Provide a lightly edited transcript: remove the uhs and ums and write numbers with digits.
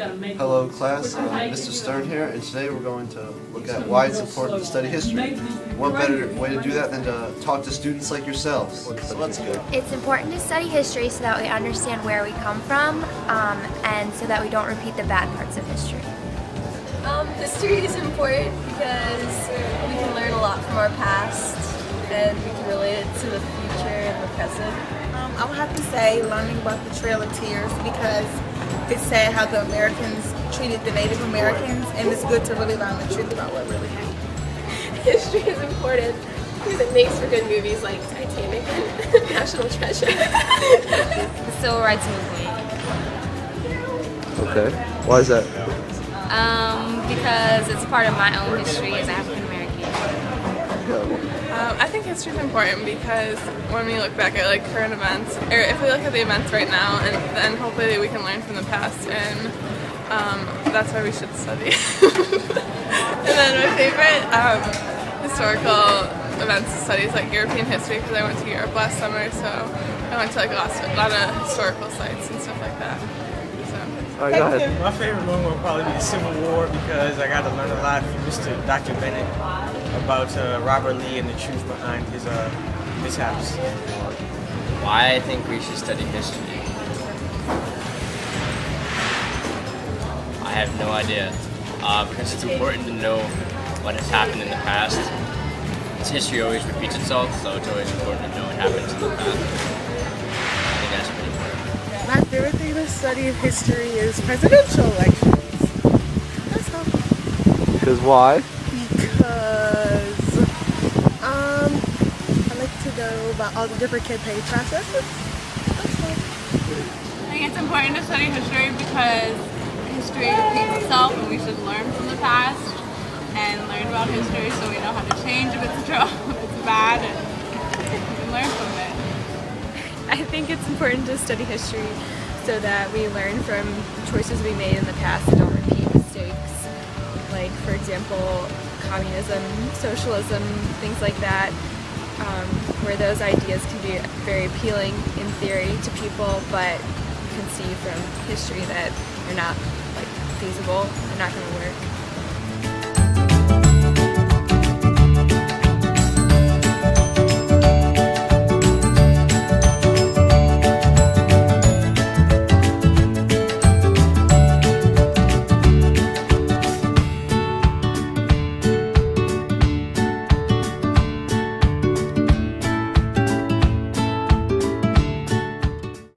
Hello class, Mr. Stern here, and today we're going to look at why it's important to study history. What better way to do that than to talk to students like yourselves? So let's go. It's important to study history so that we understand where we come from and so that we don't repeat the bad parts of history. History is important because we can learn a lot from our past and we can relate it to the future and the present. I would have to say learning about the Trail of Tears because it's sad how the Americans treated the Native Americans, and it's good to really learn the truth about what really happened. History is important because it makes for good movies like Titanic and National Treasure. The Civil Rights Movement. Okay, why is that? Because it's part of my own history as African American. I think history is important because when we look back at like current events, or if we look at the events right now, and then hopefully we can learn from the past, and that's why we should study. And then my favorite historical events to study is like European history because I went to Europe last summer, so I went to like a lot of historical sites and stuff like that. All right, go ahead. My favorite one will probably be the Civil War because I got to learn a lot from Dr. Bennett about Robert Lee and the truth behind his mishaps. Why I think we should study history? I have no idea. Because it's important to know what has happened in the past. As history always repeats itself, so it's always important to know what happens in the past. I think that's pretty important. My favorite thing to study of history is presidential elections. That's all. Because why? Because I like to know about all the different campaign processes. That's all. I think it's important to study history because history repeats itself and we should learn from the past and learn about history so we know how to change if it's if it's bad, and we can learn from it. I think it's important to study history so that we learn from choices we made in the past and don't repeat mistakes. Like, for example, communism, socialism, things like that, where those ideas can be very appealing in theory to people, but you can see from history that they're not feasible, they're not going to work.